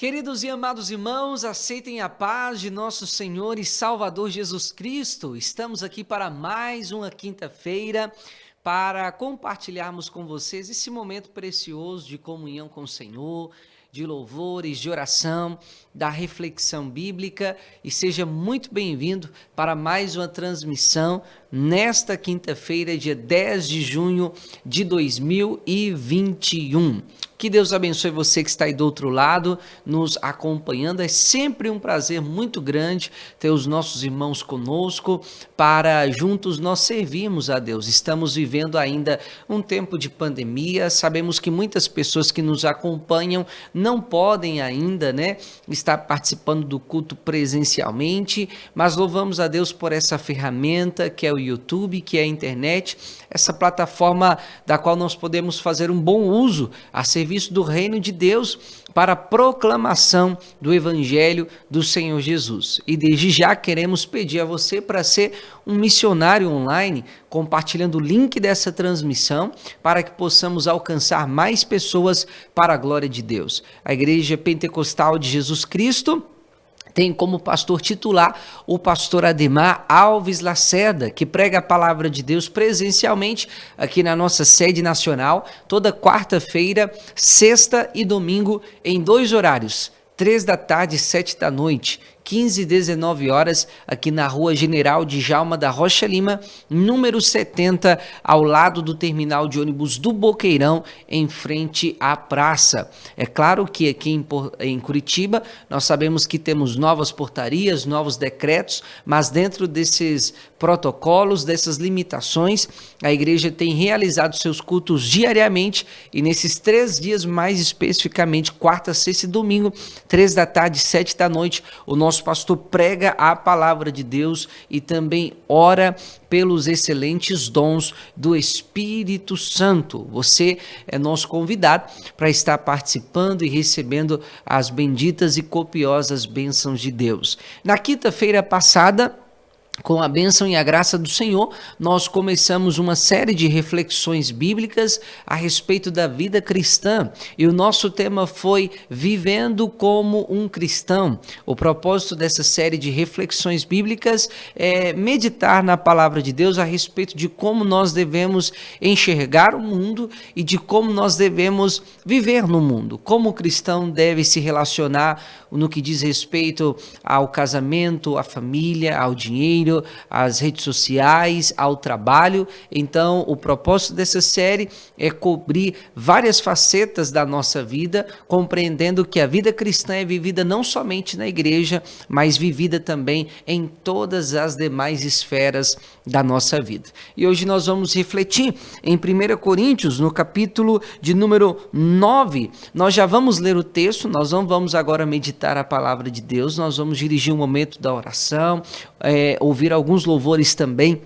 Queridos e amados irmãos, aceitem a paz de nosso Senhor e Salvador Jesus Cristo. Estamos aqui para mais uma quinta-feira para compartilharmos com vocês esse momento precioso de comunhão com o Senhor, de louvores, de oração, da reflexão bíblica, e seja muito bem-vindo para mais uma transmissão nesta quinta-feira, dia 10 de junho de 2021. Que Deus abençoe você que está aí do outro lado, nos acompanhando. É sempre um prazer muito grande ter os nossos irmãos conosco, para juntos nós servirmos a Deus. Estamos vivendo ainda um tempo de pandemia, sabemos que muitas pessoas que nos acompanham não podem ainda, estar participando do culto presencialmente, mas louvamos a Deus por essa ferramenta que é o YouTube, que é a internet, essa plataforma da qual nós podemos fazer um bom uso a serviço do reino de Deus para a proclamação do Evangelho do Senhor Jesus. E desde já queremos pedir a você para ser um missionário online, compartilhando o link dessa transmissão para que possamos alcançar mais pessoas para a glória de Deus. A Igreja Pentecostal de Jesus Cristo tem como pastor titular o pastor Ademar Alves Lacerda, que prega a palavra de Deus presencialmente aqui na nossa sede nacional, toda quarta-feira, sexta e domingo, em 2 horários, 3 da tarde e 7 da noite, 15 e 19 horas, aqui na Rua General Djalma da Rocha Lima, número 70, ao lado do terminal de ônibus do Boqueirão, em frente à praça. É claro que aqui em Curitiba, nós sabemos que temos novas portarias, novos decretos, mas dentro desses protocolos, dessas limitações, a igreja tem realizado seus cultos diariamente, e nesses 3 dias, mais especificamente, quarta, sexta e domingo, 3 da tarde e 7 da noite, o nosso pastor prega a palavra de Deus e também ora pelos excelentes dons do Espírito Santo. Você é nosso convidado para estar participando e recebendo as benditas e copiosas bênçãos de Deus. Na quinta-feira passada, com a bênção e a graça do Senhor, nós começamos uma série de reflexões bíblicas a respeito da vida cristã, e o nosso tema foi Vivendo como um Cristão. O propósito dessa série de reflexões bíblicas é meditar na palavra de Deus a respeito de como nós devemos enxergar o mundo e de como nós devemos viver no mundo, como o cristão deve se relacionar no que diz respeito ao casamento, à família, ao dinheiro, às redes sociais, ao trabalho. Então, o propósito dessa série é cobrir várias facetas da nossa vida, compreendendo que a vida cristã é vivida não somente na igreja, mas vivida também em todas as demais esferas da nossa vida. E hoje nós vamos refletir em 1 Coríntios, no capítulo de número 9. Nós já vamos ler o texto, nós não vamos agora meditar a palavra de Deus, nós vamos dirigir um momento da oração, ouvir alguns louvores também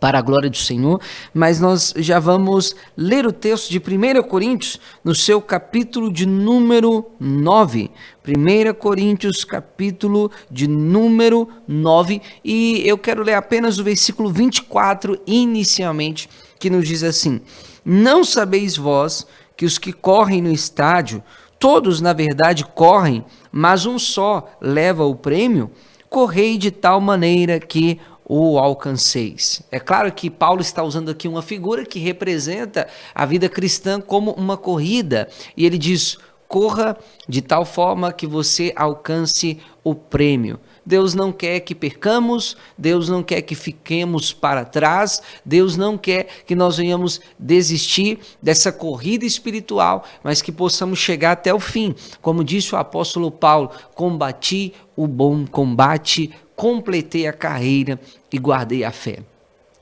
para a glória do Senhor, mas nós já vamos ler o texto de 1 Coríntios no seu capítulo de número 9. 1 Coríntios, capítulo de número 9, e eu quero ler apenas o versículo 24 inicialmente, que nos diz assim: Não sabeis vós que os que correm no estádio, todos na verdade correm, mas um só leva o prêmio? Correi de tal maneira que o alcanceis. É claro que Paulo está usando aqui uma figura que representa a vida cristã como uma corrida, e ele diz: corra de tal forma que você alcance o prêmio. Deus não quer que percamos, Deus não quer que fiquemos para trás, Deus não quer que nós venhamos desistir dessa corrida espiritual, mas que possamos chegar até o fim. Como disse o apóstolo Paulo: combati o bom combate, completei a carreira e guardei a fé.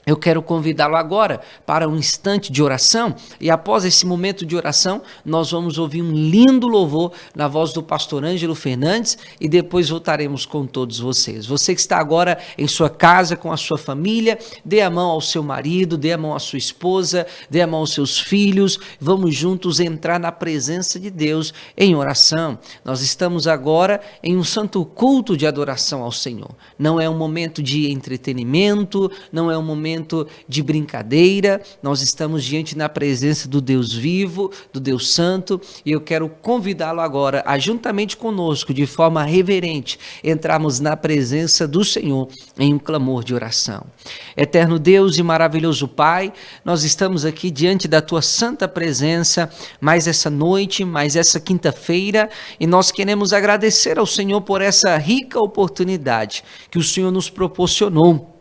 Eu quero convidá-lo agora para um instante de oração, e após esse momento de oração, nós vamos ouvir um lindo louvor na voz do pastor Ângelo Fernandes, e depois voltaremos com todos vocês. Você que está agora em sua casa com a sua família, dê a mão ao seu marido, dê a mão à sua esposa, dê a mão aos seus filhos, vamos juntos entrar na presença de Deus em oração. Nós estamos agora em um santo culto de adoração ao Senhor. Não é um momento de entretenimento, não é um momento momento de brincadeira, nós estamos diante da presença do Deus vivo, do Deus santo, e eu quero convidá-lo agora a, juntamente conosco, de forma reverente, entrarmos na presença do Senhor em um clamor de oração. Eterno Deus e maravilhoso Pai, nós estamos aqui diante da Tua santa presença, mais essa noite, mais essa quinta-feira, e nós queremos agradecer ao Senhor por essa rica oportunidade que o Senhor nos proporcionou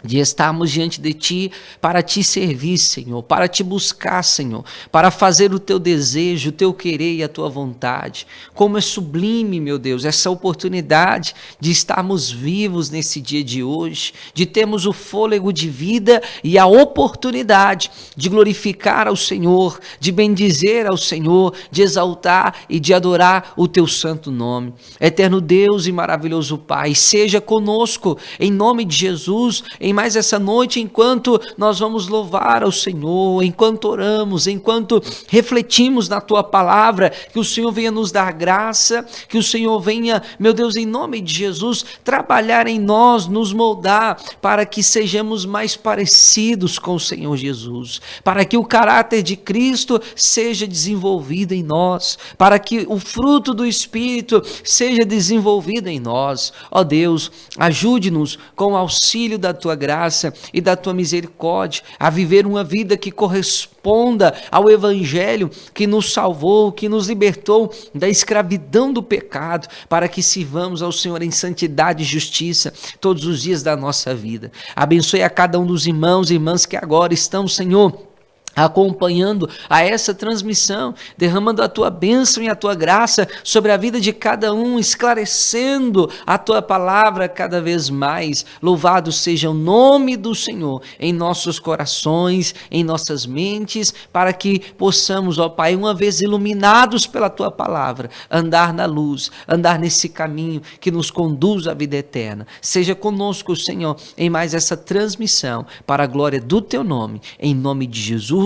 de estarmos diante de Ti para Te servir, Senhor, para Te buscar, Senhor, para fazer o Teu desejo, o Teu querer e a Tua vontade. Como é sublime, meu Deus, essa oportunidade de estarmos vivos nesse dia de hoje, de termos o fôlego de vida e a oportunidade de glorificar ao Senhor, de bendizer ao Senhor, de exaltar e de adorar o Teu santo nome. Eterno Deus e maravilhoso Pai, seja conosco, em nome de Jesus, em mais essa noite, enquanto nós vamos louvar ao Senhor, enquanto oramos, enquanto refletimos na Tua palavra, que o Senhor venha nos dar graça, que o Senhor venha, meu Deus, em nome de Jesus, trabalhar em nós, nos moldar, para que sejamos mais parecidos com o Senhor Jesus, para que o caráter de Cristo seja desenvolvido em nós, para que o fruto do Espírito seja desenvolvido em nós. Ó Deus, ajude-nos com o auxílio da Tua graça e da Tua misericórdia, a viver uma vida que corresponda ao Evangelho que nos salvou, que nos libertou da escravidão do pecado, para que sirvamos ao Senhor em santidade e justiça todos os dias da nossa vida. Abençoe a cada um dos irmãos e irmãs que agora estão, Senhor, acompanhando a essa transmissão, derramando a Tua bênção e a Tua graça sobre a vida de cada um, esclarecendo a Tua palavra cada vez mais. Louvado seja o nome do Senhor em nossos corações, em nossas mentes, para que possamos, ó Pai, uma vez iluminados pela Tua palavra, andar na luz, andar nesse caminho que nos conduz à vida eterna. Seja conosco, Senhor, em mais essa transmissão, para a glória do Teu nome, em nome de Jesus.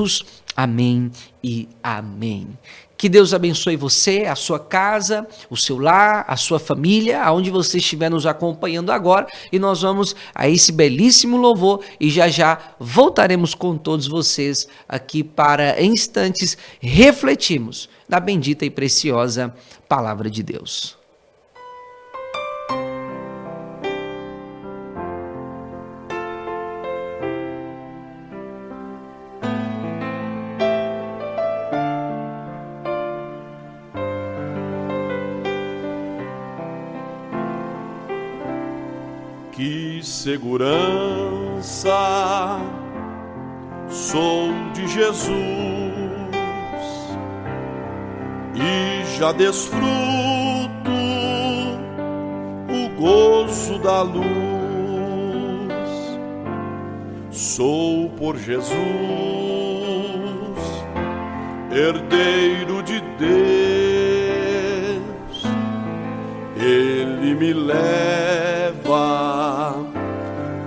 Amém e amém. Que Deus abençoe você, a sua casa, o seu lar, a sua família, aonde você estiver nos acompanhando agora, e nós vamos a esse belíssimo louvor e já já voltaremos com todos vocês aqui para em instantes refletirmos na bendita e preciosa palavra de Deus. Que segurança sou de Jesus e já desfruto o gozo da luz. Sou por Jesus herdeiro de Deus, Ele me leva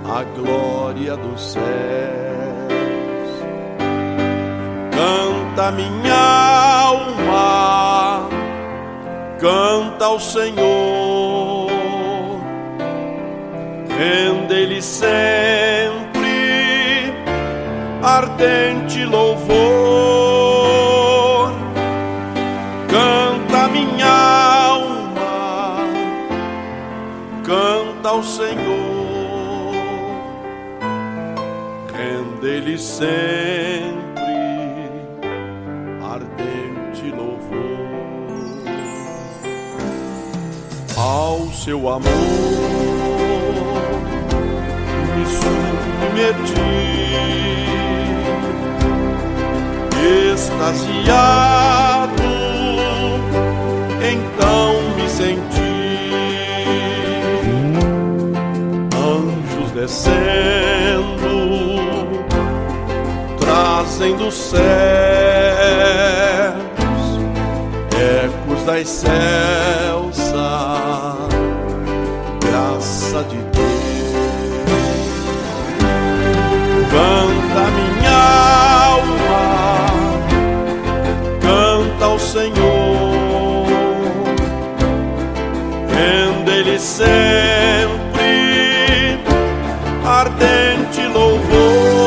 à glória dos céus. Canta minha alma, canta ao Senhor, rende-lhe sempre ardente louvor. Canta minha alma, canta ao Senhor, rende-lhe sempre ardente louvor. Ao seu amor me submeti, extasiado, então me senti. Anjos descendo, trazem dos céus ecos da excelsa graça de Deus. Canta minha alma, canta ao Senhor, rende-lhe sempre ardente louvor.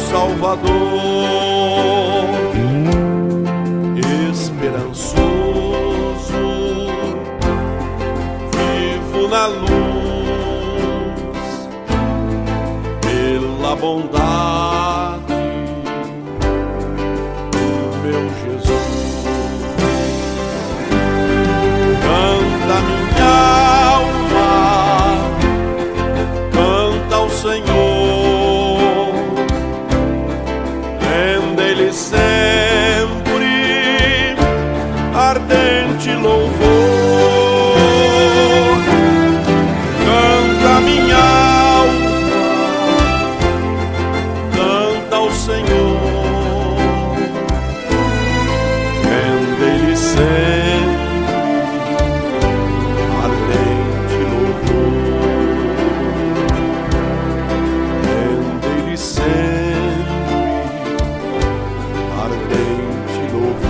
Salvador, esperançoso, vivo na luz, pela bondade do meu Jesus. Canta minha alma, canta ao Senhor, rende-lhe sempre ardente louvor. Canta minha alma, canta ao Senhor, rende-lhe sempre ardente louvor. Rende-lhe sempre ardente louvor.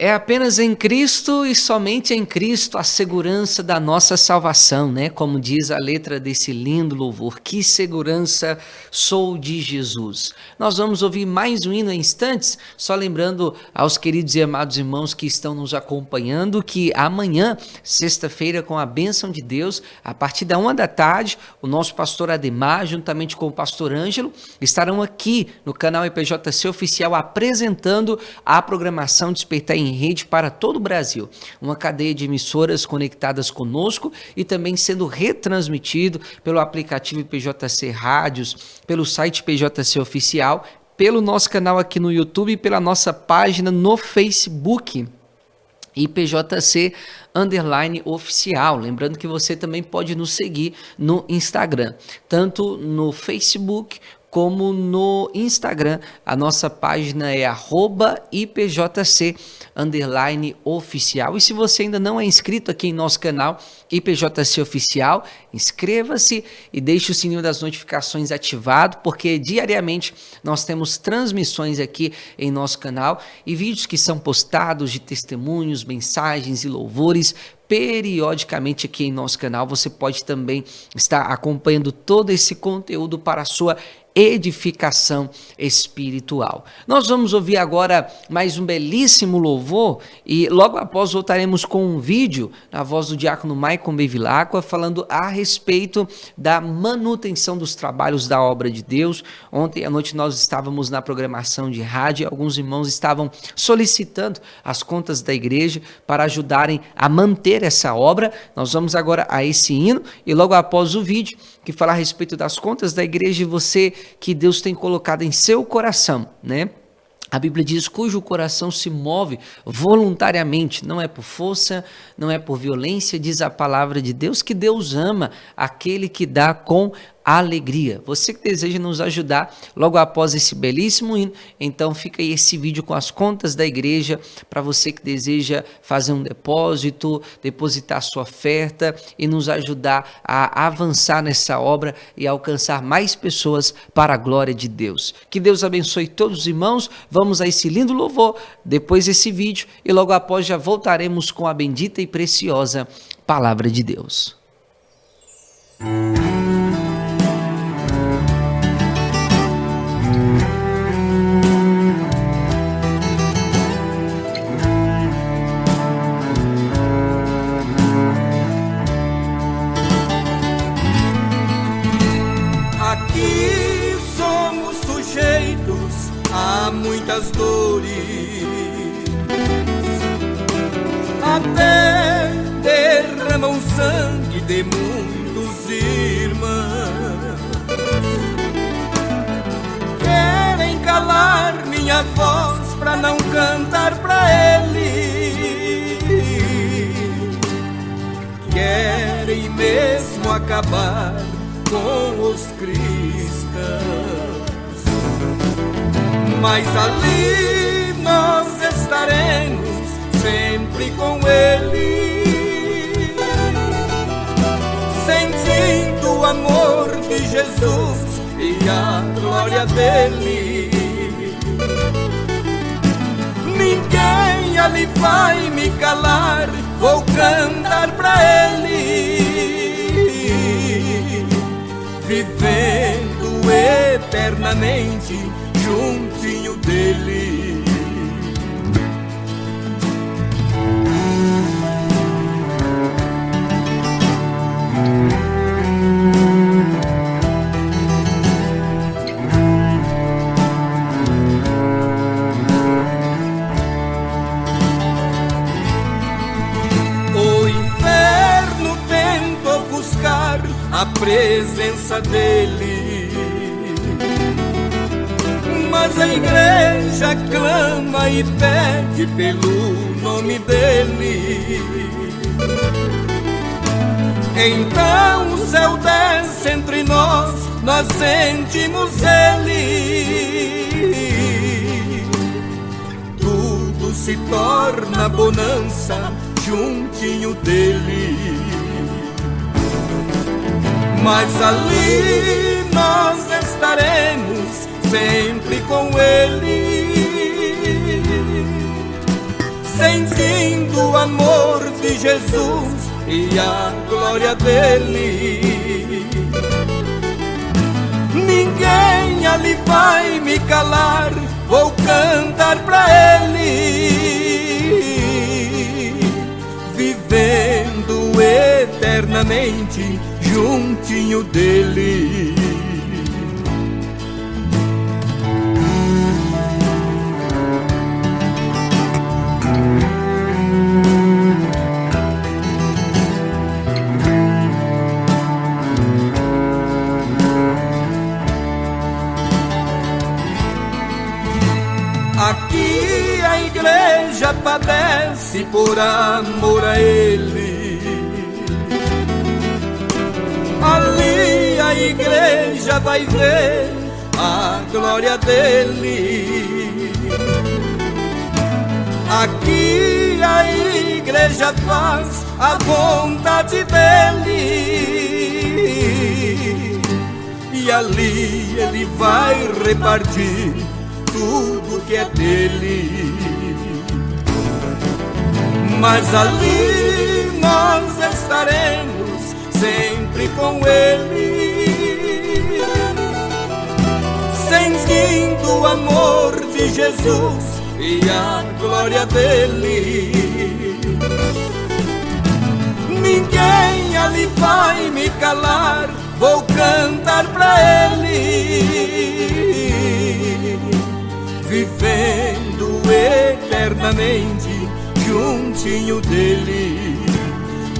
É apenas em Cristo e somente em Cristo a segurança da nossa salvação, né? Como diz a letra desse lindo louvor, que segurança sou de Jesus. Nós vamos ouvir mais um hino em instantes, só lembrando aos queridos e amados irmãos que estão nos acompanhando que amanhã, sexta-feira, com a bênção de Deus, a partir da 1 da tarde, o nosso pastor Ademar, juntamente com o pastor Ângelo, estarão aqui no canal IPJC Oficial apresentando a programação Despertar em Rede para todo o Brasil, uma cadeia de emissoras conectadas conosco e também sendo retransmitido pelo aplicativo IPJC Rádios, pelo site IPJC Oficial, pelo nosso canal aqui no YouTube e pela nossa página no Facebook, IPJC _oficial. Lembrando que você também pode nos seguir no Instagram, tanto no Facebook como no Instagram. A nossa página é @IPJC _oficial. E se você ainda não é inscrito aqui em nosso canal IPJC Oficial, inscreva-se e deixe o sininho das notificações ativado, porque diariamente nós temos transmissões aqui em nosso canal e vídeos que são postados de testemunhos, mensagens e louvores periodicamente aqui em nosso canal. Você pode também estar acompanhando todo esse conteúdo para a sua edificação espiritual. Nós vamos ouvir agora mais um belíssimo louvor e logo após voltaremos com um vídeo na voz do diácono Maicon Bevilacqua falando a respeito da manutenção dos trabalhos da obra de Deus. Ontem à noite nós estávamos na programação de rádio, alguns irmãos estavam solicitando as contas da igreja para ajudarem a manter essa obra. Nós vamos agora a esse hino e logo após o vídeo que fala a respeito das contas da igreja e você que Deus tem colocado em seu coração, né? A Bíblia diz cujo coração se move voluntariamente, não é por força, não é por violência, diz a palavra de Deus que Deus ama aquele que dá com alegria. Você que deseja nos ajudar logo após esse belíssimo hino, então fica aí esse vídeo com as contas da igreja para você que deseja fazer um depósito, depositar sua oferta e nos ajudar a avançar nessa obra e alcançar mais pessoas para a glória de Deus. Que Deus abençoe todos os irmãos. Vamos a esse lindo louvor depois desse vídeo e logo após já voltaremos com a bendita e preciosa palavra de Deus. Aqui somos sujeitos a muitas dores, até derramam sangue de muitos irmãos. Querem calar minha voz pra não cantar pra ele, querem mesmo acabar com os cristãos. Mas ali nós estaremos sempre com ele, sentindo o amor de Jesus e a glória dele. Ninguém ali vai me calar, vou cantar pra ele, vivendo eternamente juntinho dele. A presença dele, mas a igreja clama e pede pelo nome dele. Então o céu desce entre nós sentimos ele. Tudo se torna bonança juntinho dele. Mas ali nós estaremos sempre com ele, sentindo o amor de Jesus e a glória dele. Ninguém ali vai me calar, vou cantar pra ele, vivendo eternamente juntinho dele. Aqui a igreja padece por amor a ele. Ali a igreja vai ver a glória dele. Aqui a igreja faz a vontade dele. E ali ele vai repartir tudo que é dele. Mas ali nós estaremos sempre com ele, sentindo o amor de Jesus e a glória dele. Ninguém ali vai me calar, vou cantar pra ele, vivendo eternamente juntinho dele,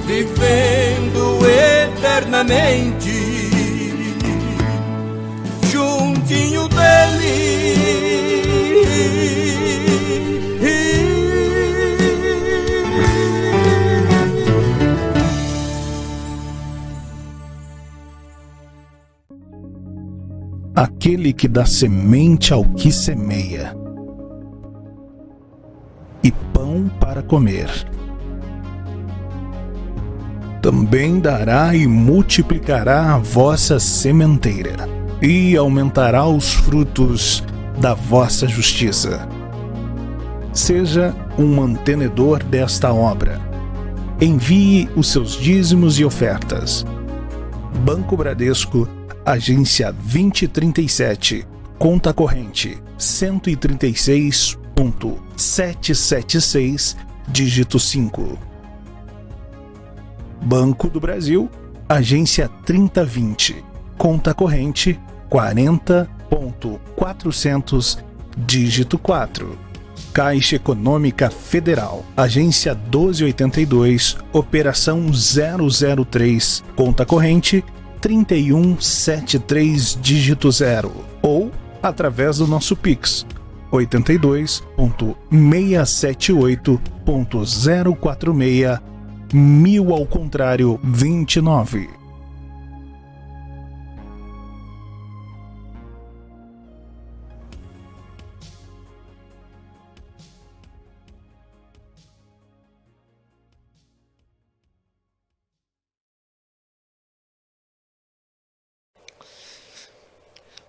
vivendo eternamente juntinho dele. Aquele que dá semente ao que semeia e pão para comer, também dará e multiplicará a vossa sementeira, e aumentará os frutos da vossa justiça. Seja um mantenedor desta obra. Envie os seus dízimos e ofertas. Banco Bradesco, agência 2037, conta corrente 136.776, dígito 5. Banco do Brasil, agência 3020, conta corrente 40.400, dígito 4. Caixa Econômica Federal, agência 1282, operação 003, conta corrente 3173, dígito 0. Ou através do nosso Pix, 82.678.046, ao contrário 29.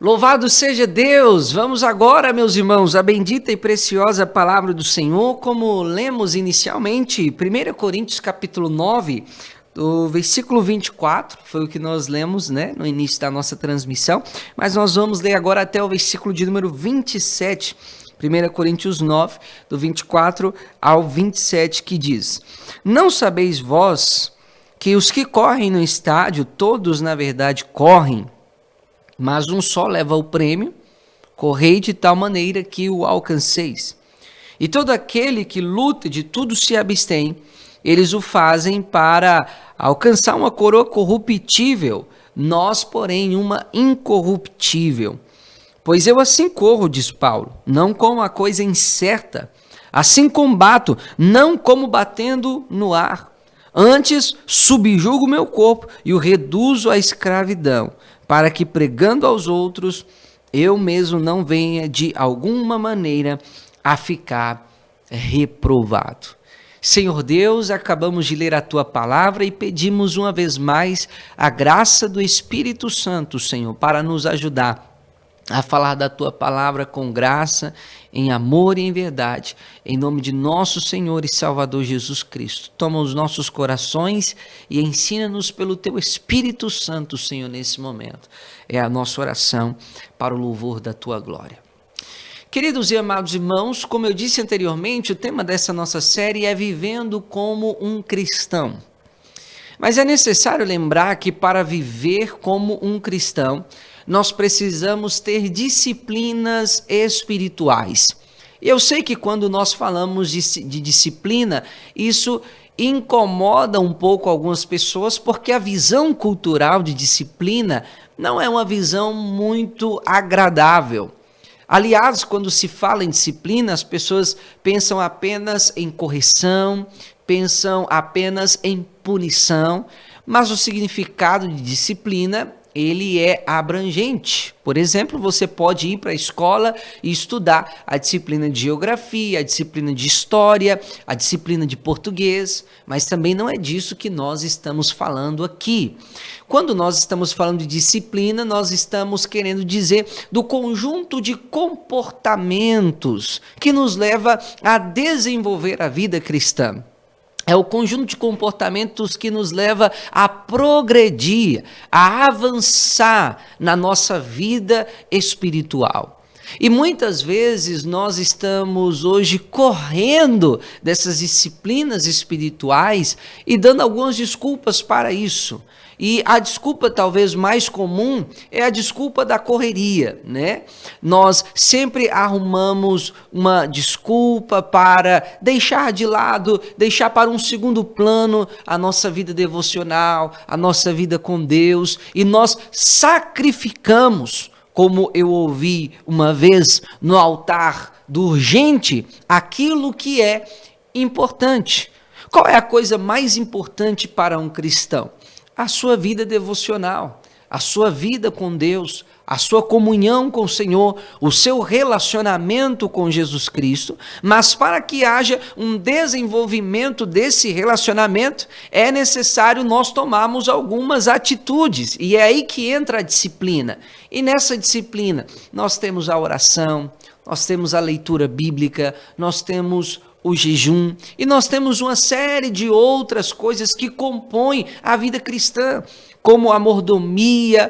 Louvado seja Deus! Vamos agora, meus irmãos, à bendita e preciosa palavra do Senhor, como lemos inicialmente, 1 Coríntios capítulo 9, do versículo 24, foi o que nós lemos, né, no início da nossa transmissão, mas nós vamos ler agora até o versículo de número 27, 1 Coríntios 9, do 24 ao 27, que diz: Não sabeis vós que os que correm no estádio, todos na verdade correm, mas um só leva o prêmio? Correi de tal maneira que o alcanceis. E todo aquele que luta de tudo se abstém, eles o fazem para alcançar uma coroa corruptível, nós, porém, uma incorruptível. Pois eu assim corro, diz Paulo, não como a coisa incerta, assim combato, não como batendo no ar. Antes subjugo o meu corpo e o reduzo à escravidão, para que pregando aos outros, eu mesmo não venha de alguma maneira a ficar reprovado. Senhor Deus, acabamos de ler a Tua palavra e pedimos uma vez mais a graça do Espírito Santo, Senhor, para nos ajudar a falar da Tua palavra com graça, em amor e em verdade, em nome de nosso Senhor e Salvador Jesus Cristo. Toma os nossos corações e ensina-nos pelo Teu Espírito Santo, Senhor, nesse momento. É a nossa oração para o louvor da Tua glória. Queridos e amados irmãos, como eu disse anteriormente, o tema dessa nossa série é Vivendo como um Cristão. Mas é necessário lembrar que para viver como um cristão, nós precisamos ter disciplinas espirituais. Eu sei que quando nós falamos de disciplina, isso incomoda um pouco algumas pessoas, porque a visão cultural de disciplina não é uma visão muito agradável. Aliás, quando se fala em disciplina, as pessoas pensam apenas em correção, pensam apenas em punição, mas o significado de disciplina, ele é abrangente. Por exemplo, você pode ir para a escola e estudar a disciplina de geografia, a disciplina de história, a disciplina de português, mas também não é disso que nós estamos falando aqui. Quando nós estamos falando de disciplina, nós estamos querendo dizer do conjunto de comportamentos que nos leva a desenvolver a vida cristã. É o conjunto de comportamentos que nos leva a progredir, a avançar na nossa vida espiritual. E muitas vezes nós estamos hoje correndo dessas disciplinas espirituais e dando algumas desculpas para isso. E a desculpa talvez mais comum é a desculpa da correria, né? Nós sempre arrumamos uma desculpa para deixar de lado, deixar para um segundo plano a nossa vida devocional, a nossa vida com Deus, e nós sacrificamos, como eu ouvi uma vez no altar do urgente, aquilo que é importante. Qual é a coisa mais importante para um cristão? A sua vida devocional, a sua vida com Deus, a sua comunhão com o Senhor, o seu relacionamento com Jesus Cristo. Mas para que haja um desenvolvimento desse relacionamento, é necessário nós tomarmos algumas atitudes, e é aí que entra a disciplina. E nessa disciplina nós temos a oração, nós temos a leitura bíblica, nós temos o jejum, e nós temos uma série de outras coisas que compõem a vida cristã, como a mordomia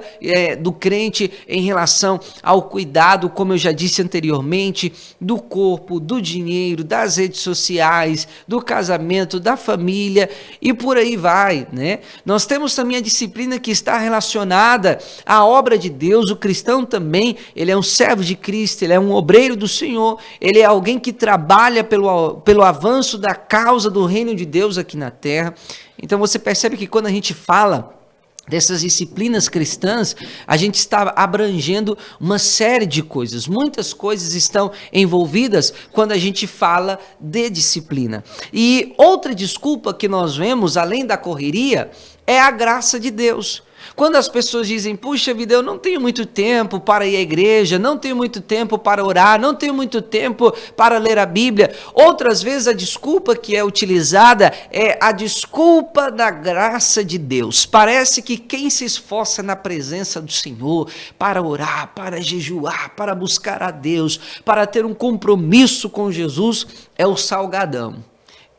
do crente em relação ao cuidado, como eu já disse anteriormente, do corpo, do dinheiro, das redes sociais, do casamento, da família, e por aí vai, né? Nós temos também a disciplina que está relacionada à obra de Deus. O cristão também, ele é um servo de Cristo, ele é um obreiro do Senhor, ele é alguém que trabalha pelo avanço da causa do reino de Deus aqui na terra. Então você percebe que quando a gente fala dessas disciplinas cristãs, a gente está abrangendo uma série de coisas. Muitas coisas estão envolvidas quando a gente fala de disciplina. E outra desculpa que nós vemos, além da correria, é a graça de Deus. Quando as pessoas dizem, puxa vida, eu não tenho muito tempo para ir à igreja, não tenho muito tempo para orar, não tenho muito tempo para ler a Bíblia. Outras vezes a desculpa que é utilizada é a desculpa da graça de Deus. Parece que quem se esforça na presença do Senhor para orar, para jejuar, para buscar a Deus, para ter um compromisso com Jesus, é o salgadão,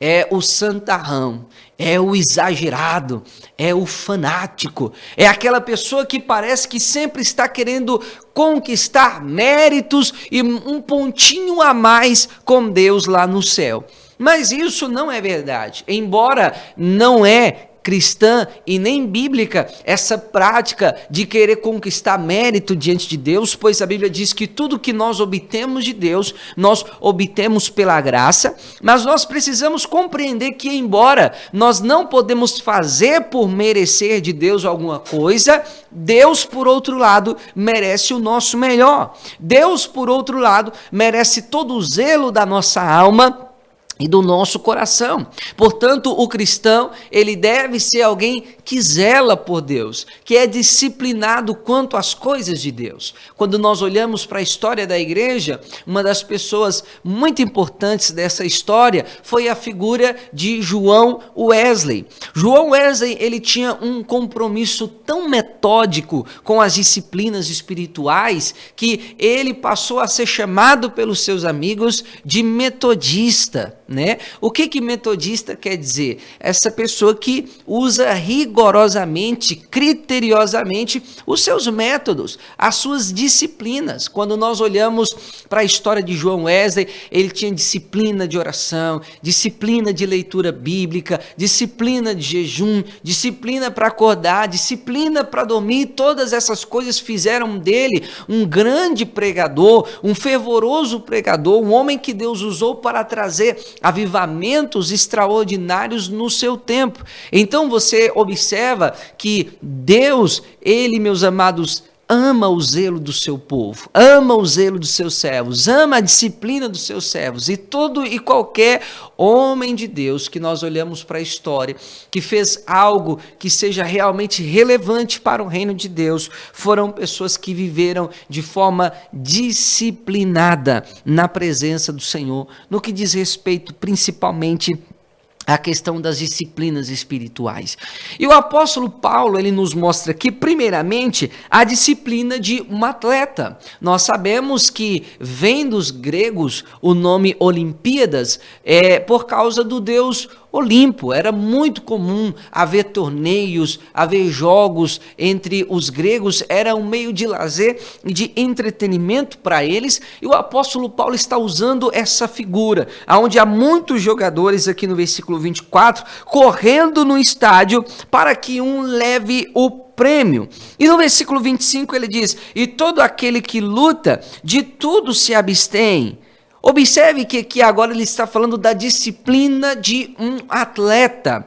é o santarrão, é o exagerado, é o fanático, é aquela pessoa que parece que sempre está querendo conquistar méritos e um pontinho a mais com Deus lá no céu. Mas isso não é verdade, embora não é cristã e nem bíblica essa prática de querer conquistar mérito diante de Deus, pois a Bíblia diz que tudo que nós obtemos de Deus, nós obtemos pela graça, mas nós precisamos compreender que, embora nós não podemos fazer por merecer de Deus alguma coisa, Deus, por outro lado, merece o nosso melhor. Deus, por outro lado, merece todo o zelo da nossa alma e do nosso coração. Portanto, o cristão, ele deve ser alguém que zela por Deus, que é disciplinado quanto às coisas de Deus. Quando nós olhamos para a história da igreja, uma das pessoas muito importantes dessa história foi a figura de João Wesley. João Wesley, ele tinha um compromisso tão metódico com as disciplinas espirituais que ele passou a ser chamado pelos seus amigos de metodista. Né? O que metodista quer dizer? Essa pessoa que usa rigorosamente, criteriosamente os seus métodos, as suas disciplinas. Quando nós olhamos para a história de João Wesley, ele tinha disciplina de oração, disciplina de leitura bíblica, disciplina de jejum, disciplina para acordar, disciplina para dormir. Todas essas coisas fizeram dele um grande pregador, um fervoroso pregador, um homem que Deus usou para trazer avivamentos extraordinários no seu tempo. Então você observa que Deus, ele, meus amados, ama o zelo do seu povo, ama o zelo dos seus servos, ama a disciplina dos seus servos, e todo e qualquer homem de Deus que nós olhamos para a história, que fez algo que seja realmente relevante para o reino de Deus, foram pessoas que viveram de forma disciplinada na presença do Senhor, no que diz respeito principalmente a questão das disciplinas espirituais. E o apóstolo Paulo, ele nos mostra aqui, primeiramente, a disciplina de um atleta. Nós sabemos que vem dos gregos o nome Olimpíadas, por causa do deus Olimpo. Era muito comum haver torneios, haver jogos entre os gregos, era um meio de lazer e de entretenimento para eles, e o apóstolo Paulo está usando essa figura, onde há muitos jogadores, aqui no versículo 24, correndo no estádio para que um leve o prêmio. E no versículo 25 ele diz, e todo aquele que luta, de tudo se abstém. Observe que aqui agora ele está falando da disciplina de um atleta.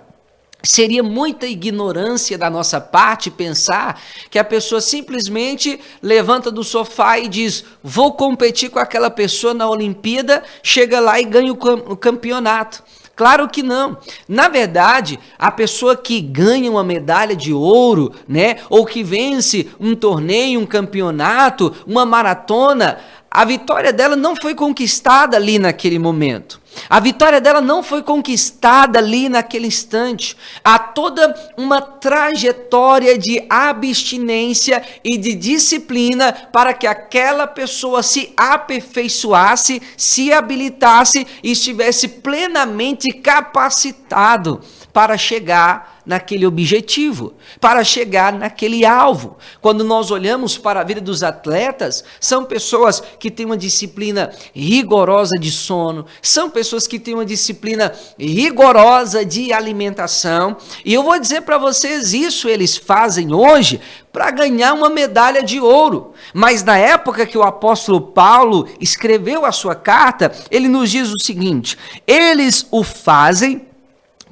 Seria muita ignorância da nossa parte pensar que a pessoa simplesmente levanta do sofá e diz, vou competir com aquela pessoa na Olimpíada, chega lá e ganha o campeonato. Claro que não. Na verdade, a pessoa que ganha uma medalha de ouro, né, ou que vence um torneio, um campeonato, uma maratona, a vitória dela não foi conquistada ali naquele momento. A vitória dela não foi conquistada ali naquele instante. Há toda uma trajetória de abstinência e de disciplina para que aquela pessoa se aperfeiçoasse, se habilitasse e estivesse plenamente capacitado para chegar naquele objetivo, para chegar naquele alvo. Quando nós olhamos para a vida dos atletas, são pessoas que têm uma disciplina rigorosa de sono, são pessoas que têm uma disciplina rigorosa de alimentação, e eu vou dizer para vocês, isso eles fazem hoje para ganhar uma medalha de ouro. Mas na época que o apóstolo Paulo escreveu a sua carta, ele nos diz o seguinte, eles o fazem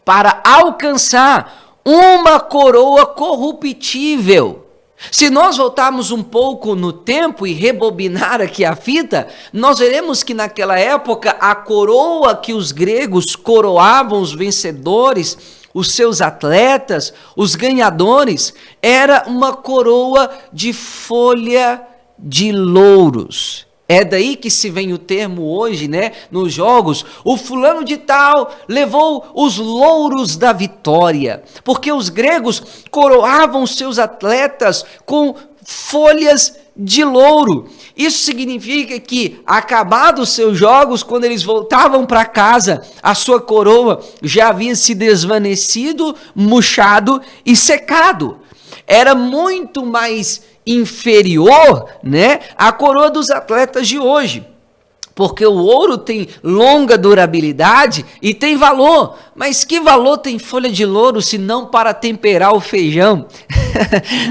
para alcançar uma coroa corruptível. Se nós voltarmos um pouco no tempo e rebobinar aqui a fita, nós veremos que naquela época a coroa que os gregos coroavam os vencedores, os seus atletas, os ganhadores, era uma coroa de folha de louros. É daí que se vem o termo hoje, né, nos jogos, o fulano de tal levou os louros da vitória, porque os gregos coroavam seus atletas com folhas de louro. Isso significa que, acabados seus jogos, quando eles voltavam para casa, a sua coroa já havia se desvanecido, murchado e secado. Era muito mais inferior, né, à coroa dos atletas de hoje, porque o ouro tem longa durabilidade e tem valor. Mas que valor tem folha de louro se não para temperar o feijão?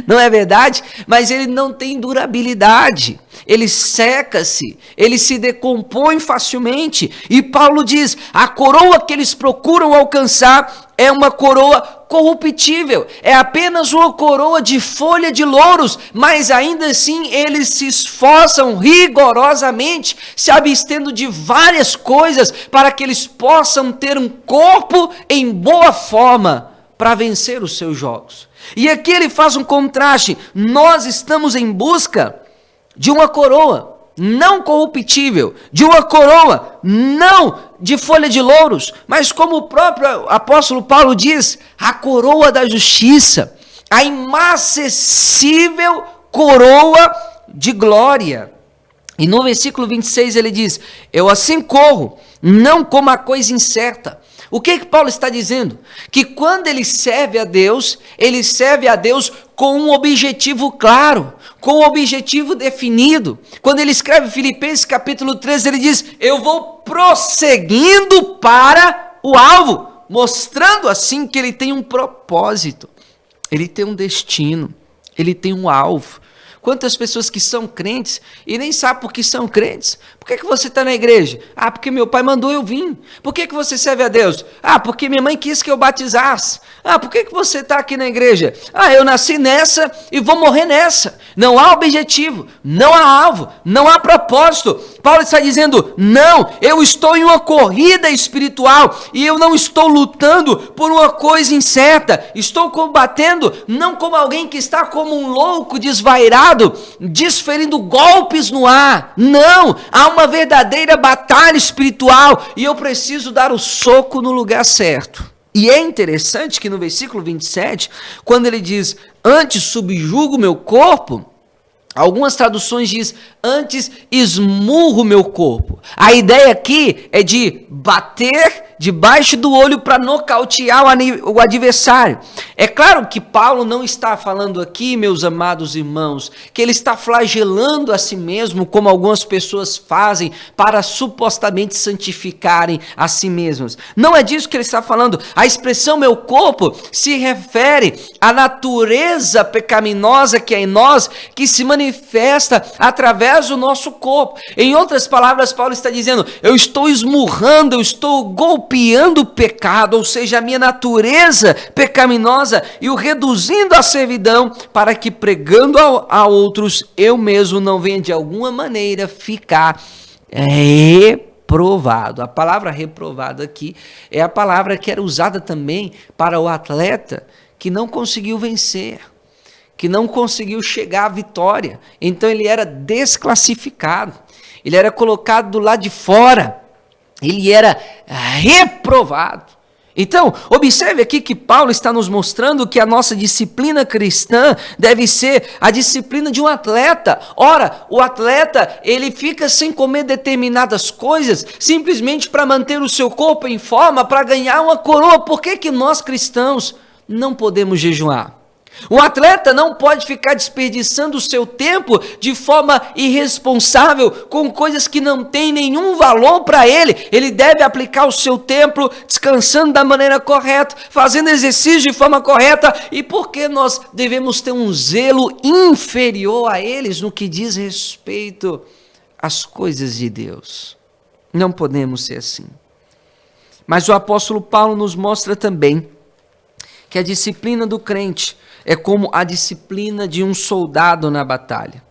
Não é verdade? Mas ele não tem durabilidade, ele seca-se, ele se decompõe facilmente. E Paulo diz, a coroa que eles procuram alcançar é uma coroa corruptível, é apenas uma coroa de folha de louros, mas ainda assim eles se esforçam rigorosamente, se abstendo de várias coisas, para que eles possam ter um corpo em boa forma para vencer os seus jogos. E aqui ele faz um contraste, nós estamos em busca de uma coroa não corruptível, de uma coroa não de folha de louros, mas como o próprio apóstolo Paulo diz, a coroa da justiça, a inacessível coroa de glória. E no versículo 26 ele diz, eu assim corro, não como a coisa incerta. O que Paulo está dizendo? Que quando ele serve a Deus com um objetivo claro, com um objetivo definido. Quando ele escreve Filipenses capítulo 13, ele diz, eu vou prosseguindo para o alvo, mostrando assim que ele tem um propósito, ele tem um destino, ele tem um alvo. Quantas pessoas que são crentes e nem sabem por que são crentes? Por que você está na igreja? Ah, porque meu pai mandou eu vir. Por que você serve a Deus? Ah, porque minha mãe quis que eu batizasse. Ah, por que você está aqui na igreja? Ah, eu nasci nessa e vou morrer nessa. Não há objetivo, não há alvo, não há propósito. Paulo está dizendo, não, eu estou em uma corrida espiritual e eu não estou lutando por uma coisa incerta. Estou combatendo não como alguém que está como um louco desvairado, desferindo golpes no ar. Não, há uma verdadeira batalha espiritual e eu preciso dar o soco no lugar certo. E é interessante que no versículo 27, quando ele diz, antes subjugo meu corpo, algumas traduções dizem, antes esmurro meu corpo. A ideia aqui é de bater debaixo do olho para nocautear o adversário. É claro que Paulo não está falando aqui, meus amados irmãos, que ele está flagelando a si mesmo, como algumas pessoas fazem para supostamente santificarem a si mesmas. Não é disso que ele está falando. A expressão meu corpo se refere à natureza pecaminosa que é em nós, que se manifesta através do nosso corpo. Em outras palavras, Paulo está dizendo, eu estou esmurrando, eu estou golpeando o pecado, ou seja, a minha natureza pecaminosa, e o reduzindo à servidão, para que pregando a outros, eu mesmo não venha de alguma maneira ficar reprovado. A palavra reprovado aqui é a palavra que era usada também para o atleta que não conseguiu vencer, que não conseguiu chegar à vitória. Então ele era desclassificado, ele era colocado do lado de fora, ele era reprovado. Então, observe aqui que Paulo está nos mostrando que a nossa disciplina cristã deve ser a disciplina de um atleta. Ora, o atleta, ele fica sem comer determinadas coisas, simplesmente para manter o seu corpo em forma, para ganhar uma coroa. Por que nós cristãos não podemos jejuar? Um atleta não pode ficar desperdiçando o seu tempo de forma irresponsável com coisas que não têm nenhum valor para ele. Ele deve aplicar o seu tempo descansando da maneira correta, fazendo exercício de forma correta. E por que nós devemos ter um zelo inferior a eles no que diz respeito às coisas de Deus? Não podemos ser assim. Mas o apóstolo Paulo nos mostra também que a disciplina do crente é como a disciplina de um soldado na batalha.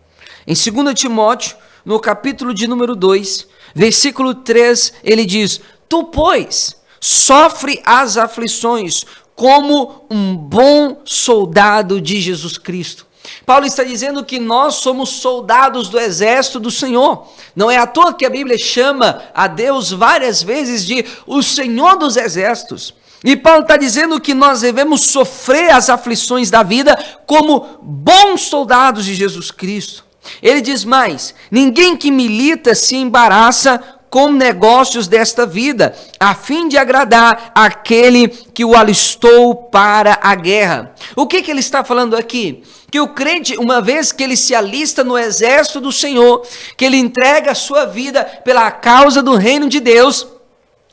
Em 2 Timóteo, no capítulo de número 2, versículo 3, ele diz: tu, pois, sofre as aflições como um bom soldado de Jesus Cristo. Paulo está dizendo que nós somos soldados do exército do Senhor. Não é à toa que a Bíblia chama a Deus várias vezes de o Senhor dos exércitos. E Paulo está dizendo que nós devemos sofrer as aflições da vida como bons soldados de Jesus Cristo. Ele diz mais: ninguém que milita se embaraça com negócios desta vida, a fim de agradar aquele que o alistou para a guerra. O que ele está falando aqui? Que o crente, uma vez que ele se alista no exército do Senhor, que ele entrega a sua vida pela causa do reino de Deus,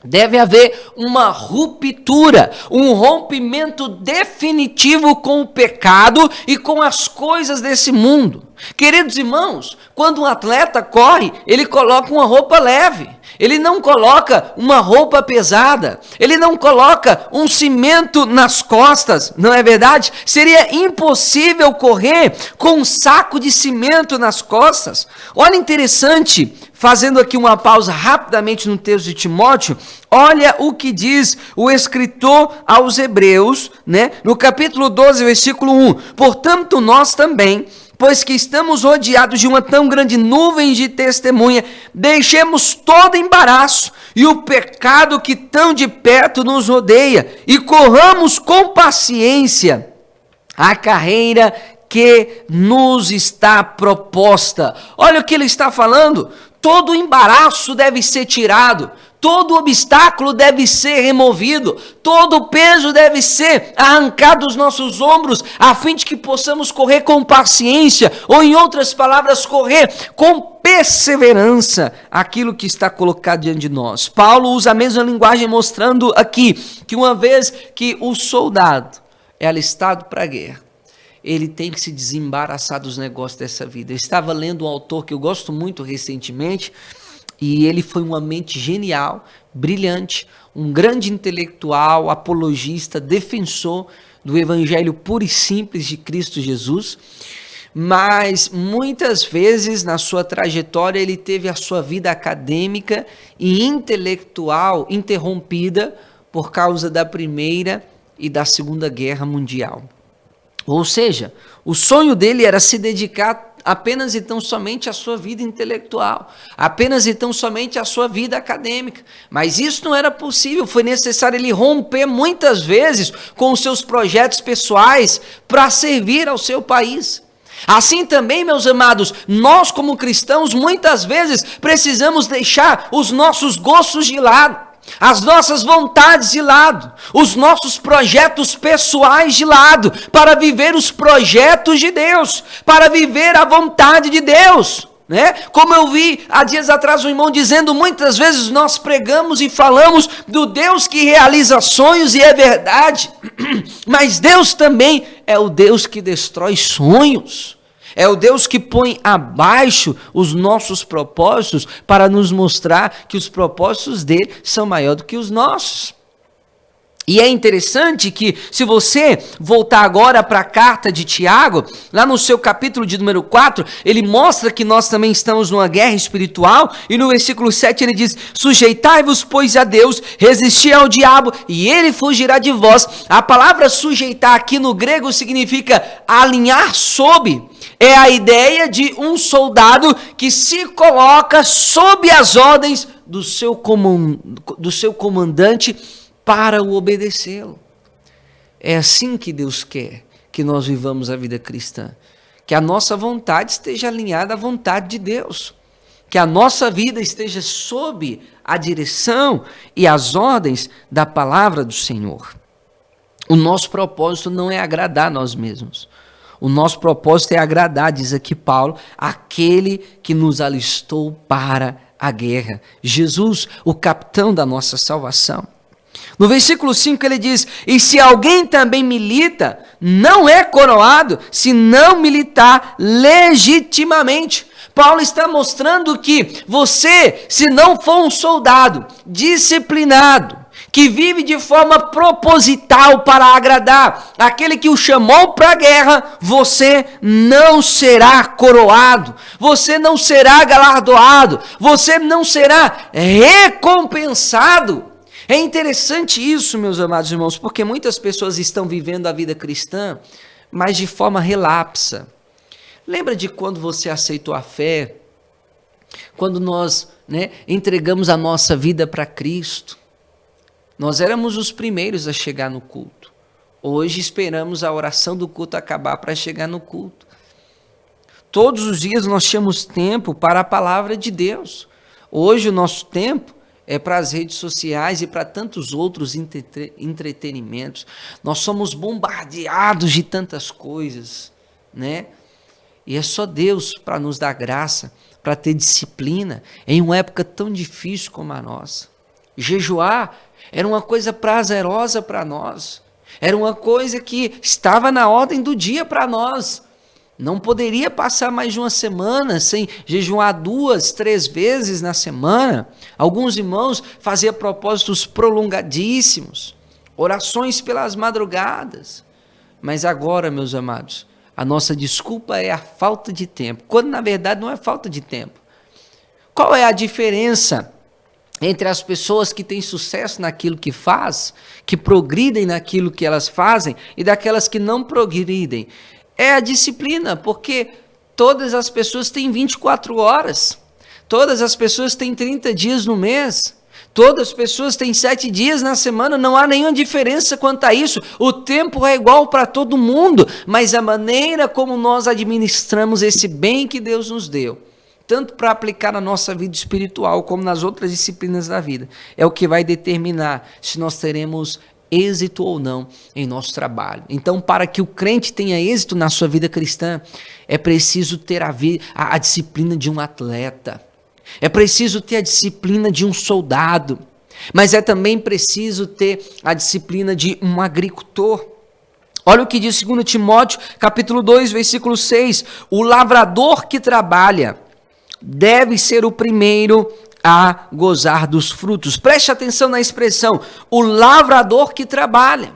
deve haver uma ruptura, um rompimento definitivo com o pecado e com as coisas desse mundo. Queridos irmãos, quando um atleta corre, ele coloca uma roupa leve, ele não coloca uma roupa pesada, ele não coloca um cimento nas costas, não é verdade? Seria impossível correr com um saco de cimento nas costas. Olha, interessante, fazendo aqui uma pausa rapidamente no texto de Timóteo, olha o que diz o escritor aos Hebreus, no capítulo 12, versículo 1. Portanto, nós também, pois que estamos rodeados de uma tão grande nuvem de testemunha, deixemos todo embaraço e o pecado que tão de perto nos rodeia, e corramos com paciência a carreira que nos está proposta. Olha o que ele está falando. Todo embaraço deve ser tirado, todo obstáculo deve ser removido, todo peso deve ser arrancado dos nossos ombros, a fim de que possamos correr com paciência, ou em outras palavras, correr com perseverança aquilo que está colocado diante de nós. Paulo usa a mesma linguagem, mostrando aqui que uma vez que o soldado é alistado para a guerra, ele tem que se desembaraçar dos negócios dessa vida. Eu estava lendo um autor que eu gosto muito recentemente, e ele foi uma mente genial, brilhante, um grande intelectual, apologista, defensor do evangelho puro e simples de Cristo Jesus, mas muitas vezes na sua trajetória ele teve a sua vida acadêmica e intelectual interrompida por causa da Primeira e da Segunda Guerra Mundial. Ou seja, o sonho dele era se dedicar apenas e tão somente à sua vida intelectual, apenas e tão somente à sua vida acadêmica. Mas isso não era possível, foi necessário ele romper muitas vezes com os seus projetos pessoais para servir ao seu país. Assim também, meus amados, nós como cristãos muitas vezes precisamos deixar os nossos gostos de lado, as nossas vontades de lado, os nossos projetos pessoais de lado, para viver os projetos de Deus, para viver a vontade de Deus, Como eu vi há dias atrás um irmão dizendo, muitas vezes nós pregamos e falamos do Deus que realiza sonhos, e é verdade, mas Deus também é o Deus que destrói sonhos. É o Deus que põe abaixo os nossos propósitos para nos mostrar que os propósitos dele são maiores do que os nossos. E é interessante que, se você voltar agora para a carta de Tiago, lá no seu capítulo de número 4, ele mostra que nós também estamos numa guerra espiritual, e no versículo 7 ele diz: sujeitai-vos, pois, a Deus, resisti ao diabo, e ele fugirá de vós. A palavra sujeitar aqui no grego significa alinhar sob. É a ideia de um soldado que se coloca sob as ordens do seu comandante para o obedecê-lo. É assim que Deus quer que nós vivamos a vida cristã. Que a nossa vontade esteja alinhada à vontade de Deus. Que a nossa vida esteja sob a direção e as ordens da palavra do Senhor. O nosso propósito não é agradar a nós mesmos. O nosso propósito é agradar, diz aqui Paulo, aquele que nos alistou para a guerra. Jesus, o capitão da nossa salvação. No versículo 5 ele diz: e se alguém também milita, não é coroado se não militar legitimamente. Paulo está mostrando que você, se não for um soldado disciplinado, que vive de forma proposital para agradar aquele que o chamou para a guerra, você não será coroado, você não será galardoado, você não será recompensado. É interessante isso, meus amados irmãos, porque muitas pessoas estão vivendo a vida cristã, mas de forma relapsa. Lembra de quando você aceitou a fé? Quando nós entregamos a nossa vida para Cristo? Nós éramos os primeiros a chegar no culto. Hoje esperamos a oração do culto acabar para chegar no culto. Todos os dias nós temos tempo para a palavra de Deus. Hoje o nosso tempo é para as redes sociais e para tantos outros entretenimentos. Nós somos bombardeados de tantas coisas, né? E é só Deus para nos dar graça, para ter disciplina em uma época tão difícil como a nossa. Jejuar era uma coisa prazerosa para nós, era uma coisa que estava na ordem do dia para nós. Não poderia passar mais de uma semana sem jejuar 2, 3 vezes na semana. Alguns irmãos faziam propósitos prolongadíssimos, orações pelas madrugadas. Mas agora, meus amados, a nossa desculpa é a falta de tempo, quando na verdade não é falta de tempo. Qual é a diferença entre as pessoas que têm sucesso naquilo que faz, que progridem naquilo que elas fazem, e daquelas que não progridem? É a disciplina, porque todas as pessoas têm 24 horas, todas as pessoas têm 30 dias no mês, todas as pessoas têm 7 dias na semana, não há nenhuma diferença quanto a isso. O tempo é igual para todo mundo, mas a maneira como nós administramos esse bem que Deus nos deu, tanto para aplicar na nossa vida espiritual, como nas outras disciplinas da vida, é o que vai determinar se nós teremos êxito ou não em nosso trabalho. Então, para que o crente tenha êxito na sua vida cristã, é preciso ter a disciplina de um atleta, é preciso ter a disciplina de um soldado, mas é também preciso ter a disciplina de um agricultor. Olha o que diz 2 Timóteo, capítulo 2, versículo 6, o lavrador que trabalha deve ser o primeiro a gozar dos frutos. Preste atenção na expressão, o lavrador que trabalha.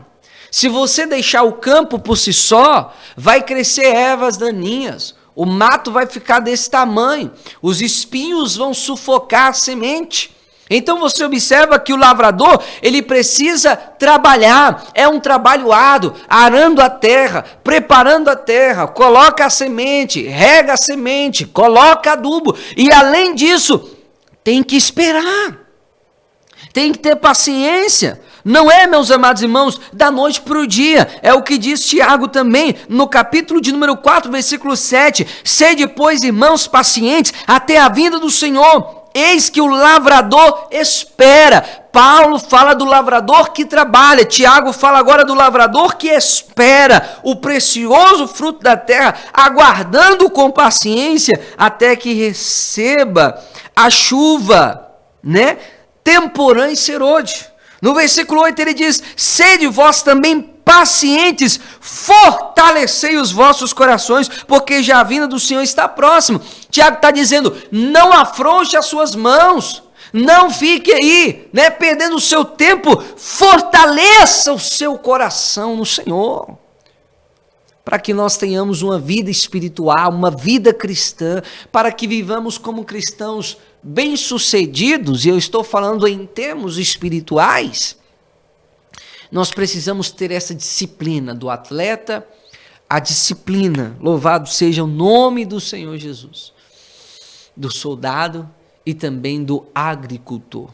Se você deixar o campo por si só, vai crescer ervas daninhas, o mato vai ficar desse tamanho, os espinhos vão sufocar a semente. Então você observa que o lavrador, ele precisa trabalhar, é um trabalho árduo, arando a terra, preparando a terra, coloca a semente, rega a semente, coloca adubo, e além disso, tem que esperar, tem que ter paciência. Não é, meus amados irmãos, da noite para o dia. É o que diz Tiago também, no capítulo de número 4, versículo 7. Sede, pois, irmãos, pacientes, até a vinda do Senhor. Eis que o lavrador espera. Paulo fala do lavrador que trabalha. Tiago fala agora do lavrador que espera o precioso fruto da terra, aguardando com paciência até que receba a chuva, temporã e serôdia. No versículo 8 ele diz, sede vós também pacientes, fortalecei os vossos corações, porque já a vinda do Senhor está próximo. Tiago está dizendo, não afrouxe as suas mãos, não fique aí, perdendo o seu tempo, fortaleça o seu coração no Senhor, para que nós tenhamos uma vida espiritual, uma vida cristã, para que vivamos como cristãos bem-sucedidos, e eu estou falando em termos espirituais. Nós precisamos ter essa disciplina do atleta, a disciplina, louvado seja o nome do Senhor Jesus, do soldado e também do agricultor.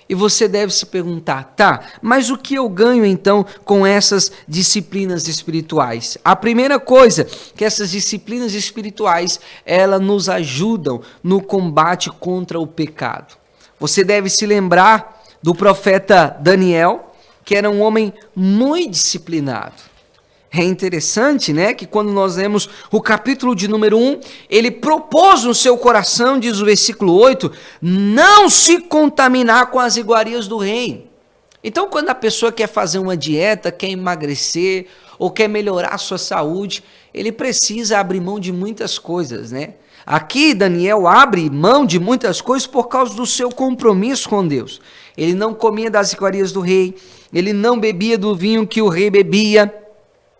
E você deve se perguntar, mas o que eu ganho então com essas disciplinas espirituais? A primeira coisa, que essas disciplinas espirituais, elas nos ajudam no combate contra o pecado. Você deve se lembrar do profeta Daniel, que era um homem muito disciplinado. É interessante, que quando nós lemos o capítulo de número 1, ele propôs no seu coração, diz o versículo 8, não se contaminar com as iguarias do rei. Então, quando a pessoa quer fazer uma dieta, quer emagrecer, ou quer melhorar a sua saúde, ele precisa abrir mão de muitas coisas, Aqui Daniel abre mão de muitas coisas por causa do seu compromisso com Deus. Ele não comia das iguarias do rei, ele não bebia do vinho que o rei bebia,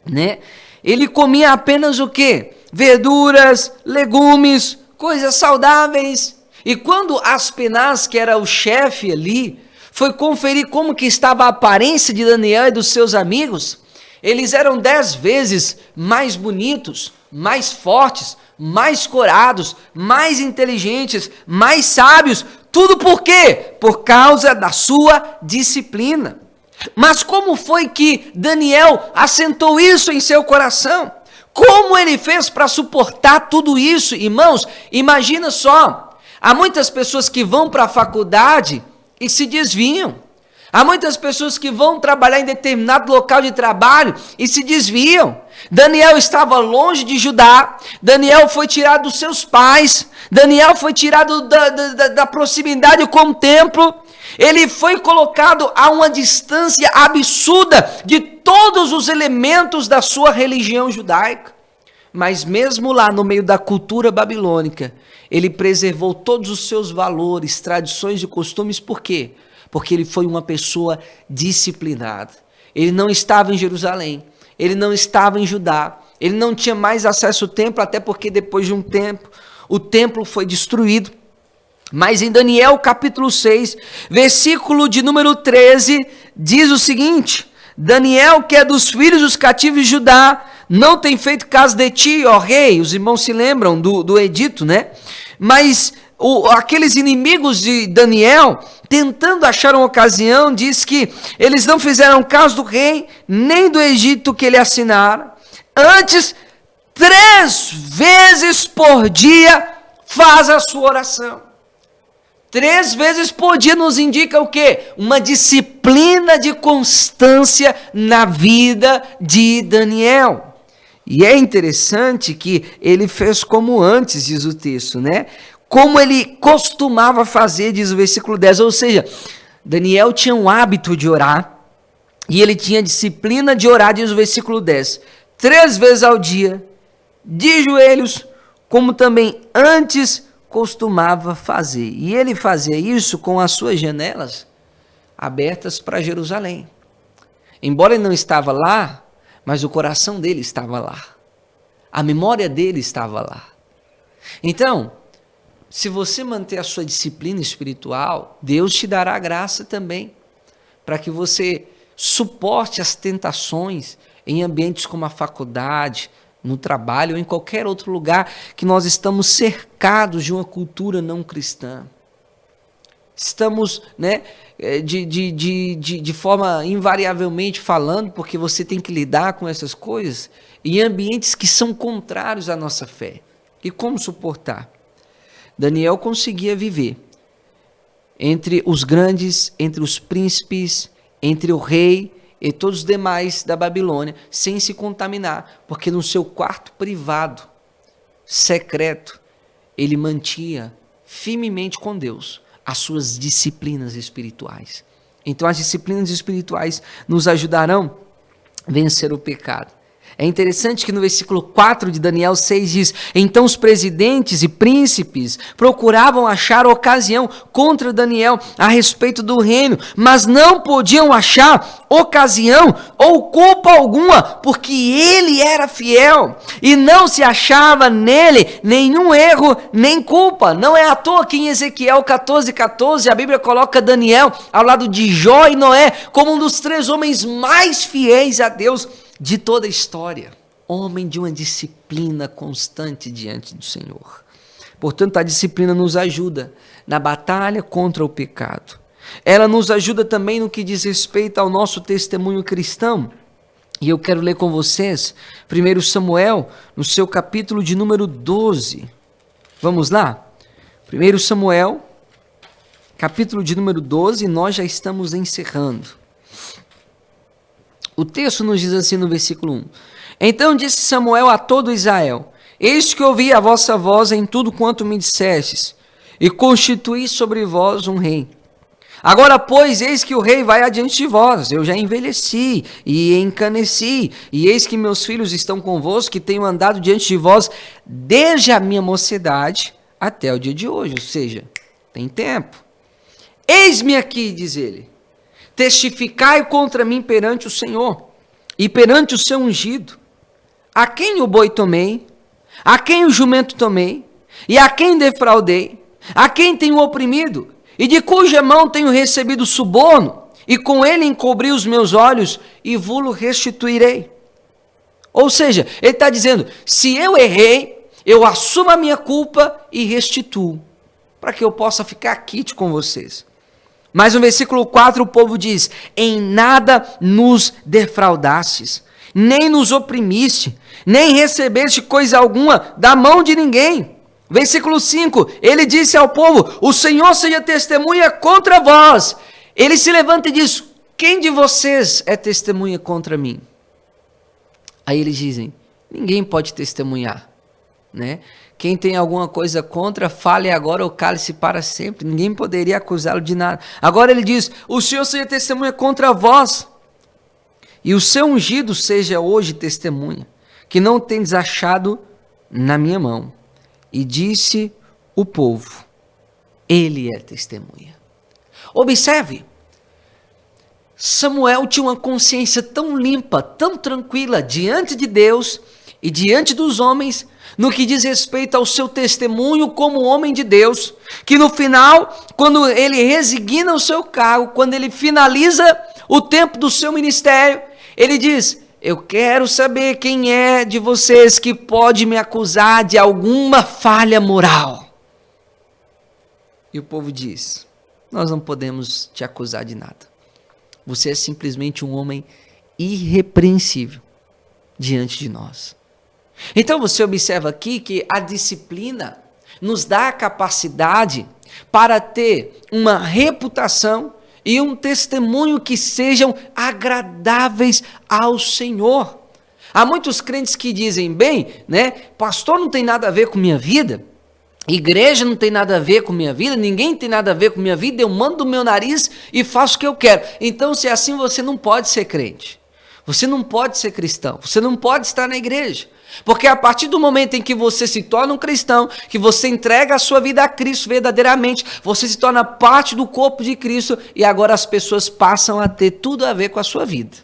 né? Ele comia apenas o quê? Verduras, legumes, coisas saudáveis. E quando Aspenaz, que era o chefe ali, foi conferir como que estava a aparência de Daniel e dos seus amigos, eles eram 10 vezes mais bonitos, mais fortes, mais corados, mais inteligentes, mais sábios. Tudo por quê? Por causa da sua disciplina. Mas como foi que Daniel assentou isso em seu coração? Como ele fez para suportar tudo isso? Irmãos, imagina só, há muitas pessoas que vão para a faculdade e se desviam. Há muitas pessoas que vão trabalhar em determinado local de trabalho e se desviam. Daniel estava longe de Judá, Daniel foi tirado dos seus pais, Daniel foi tirado da proximidade com o templo, ele foi colocado a uma distância absurda de todos os elementos da sua religião judaica. Mas mesmo lá no meio da cultura babilônica, ele preservou todos os seus valores, tradições e costumes. Por quê? Porque ele foi uma pessoa disciplinada. Ele não estava em Jerusalém, ele não estava em Judá, ele não tinha mais acesso ao templo, até porque depois de um tempo, o templo foi destruído. Mas em Daniel capítulo 6, versículo de número 13, diz o seguinte: Daniel, que é dos filhos dos cativos de Judá, não tem feito caso de ti, ó rei. Os irmãos se lembram do edito, né? Mas aqueles inimigos de Daniel, tentando achar uma ocasião, diz que eles não fizeram caso do rei, nem do edito que ele assinara. Antes, 3 vezes por dia, faz a sua oração. 3 vezes por dia nos indica o quê? Uma disciplina de constância na vida de Daniel. E é interessante que ele fez como antes, diz o texto, né? Como ele costumava fazer, diz o versículo 10. Ou seja, Daniel tinha um hábito de orar, e ele tinha disciplina de orar, diz o versículo 10. 3 vezes ao dia, de joelhos, como também antes costumava fazer. E ele fazia isso com as suas janelas abertas para Jerusalém. Embora ele não estava lá, mas o coração dele estava lá. A memória dele estava lá. Então, se você manter a sua disciplina espiritual, Deus te dará graça também, para que você suporte as tentações em ambientes como a faculdade, no trabalho ou em qualquer outro lugar que nós estamos cercados de uma cultura não cristã. Estamos, né, de forma invariavelmente falando, porque você tem que lidar com essas coisas, em ambientes que são contrários à nossa fé. E como suportar? Daniel conseguia viver entre os grandes, entre os príncipes, entre o rei e todos os demais da Babilônia, sem se contaminar, porque no seu quarto privado, secreto, ele mantinha firmemente com Deus as suas disciplinas espirituais. Então as disciplinas espirituais nos ajudarão a vencer o pecado. É interessante que no versículo 4 de Daniel 6 diz: então os presidentes e príncipes procuravam achar ocasião contra Daniel a respeito do reino, mas não podiam achar ocasião ou culpa alguma, porque ele era fiel e não se achava nele nenhum erro nem culpa. Não é à toa que em Ezequiel 14:14 a Bíblia coloca Daniel ao lado de Jó e Noé como um dos 3 homens mais fiéis a Deus de toda a história, homem de uma disciplina constante diante do Senhor. Portanto, a disciplina nos ajuda na batalha contra o pecado. Ela nos ajuda também no que diz respeito ao nosso testemunho cristão. E eu quero ler com vocês 1 Samuel, no seu capítulo de número 12. Vamos lá? 1 Samuel, capítulo de número 12, nós já estamos encerrando. O texto nos diz assim no versículo 1. Então disse Samuel a todo Israel: eis que ouvi a vossa voz em tudo quanto me dissestes, e constituí sobre vós um rei. Agora, pois, eis que o rei vai adiante de vós, eu já envelheci e encaneci, e eis que meus filhos estão convosco, que tenho andado diante de vós desde a minha mocidade até o dia de hoje, ou seja, tem tempo. Eis-me aqui, diz ele, testificai contra mim perante o Senhor e perante o seu ungido, a quem o boi tomei, a quem o jumento tomei, e a quem defraudei, a quem tenho oprimido, e de cuja mão tenho recebido suborno, e com ele encobri os meus olhos, e vou-lo restituirei. Ou seja, ele está dizendo, se eu errei, eu assumo a minha culpa e restituo, para que eu possa ficar quite com vocês. Mas no versículo 4 o povo diz, em nada nos defraudastes, nem nos oprimiste, nem recebeste coisa alguma da mão de ninguém. Versículo 5, ele disse ao povo, o Senhor seja testemunha contra vós. Ele se levanta e diz, quem de vocês é testemunha contra mim? Aí eles dizem, ninguém pode testemunhar, né? Quem tem alguma coisa contra, fale agora ou cale-se para sempre. Ninguém poderia acusá-lo de nada. Agora ele diz, o Senhor seja testemunha contra vós, e o seu ungido seja hoje testemunha, que não tendes achado na minha mão. E disse o povo, ele é testemunha. Observe, Samuel tinha uma consciência tão limpa, tão tranquila diante de Deus e diante dos homens, no que diz respeito ao seu testemunho como homem de Deus, que no final, quando ele resigna o seu cargo, quando ele finaliza o tempo do seu ministério, ele diz, eu quero saber quem é de vocês que pode me acusar de alguma falha moral. E o povo diz, nós não podemos te acusar de nada. Você é simplesmente um homem irrepreensível diante de nós. Então você observa aqui que a disciplina nos dá a capacidade para ter uma reputação e um testemunho que sejam agradáveis ao Senhor. Há muitos crentes que dizem, bem, né, pastor não tem nada a ver com minha vida, igreja não tem nada a ver com minha vida, ninguém tem nada a ver com minha vida, eu mando o meu nariz e faço o que eu quero. Então, se é assim, você não pode ser crente, você não pode ser cristão, você não pode estar na igreja. Porque a partir do momento em que você se torna um cristão, que você entrega a sua vida a Cristo verdadeiramente, você se torna parte do corpo de Cristo e agora as pessoas passam a ter tudo a ver com a sua vida.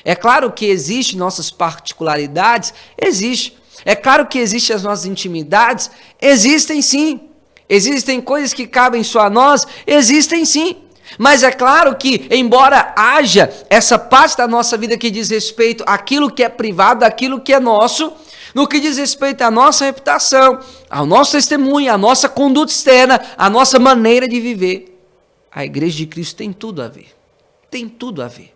É claro que existem nossas particularidades, existe. É claro que existem as nossas intimidades, existem sim. Existem coisas que cabem só a nós, existem sim. Mas é claro que, embora haja essa parte da nossa vida que diz respeito àquilo que é privado, àquilo que é nosso, no que diz respeito à nossa reputação, ao nosso testemunho, à nossa conduta externa, à nossa maneira de viver, a Igreja de Cristo tem tudo a ver. Tem tudo a ver.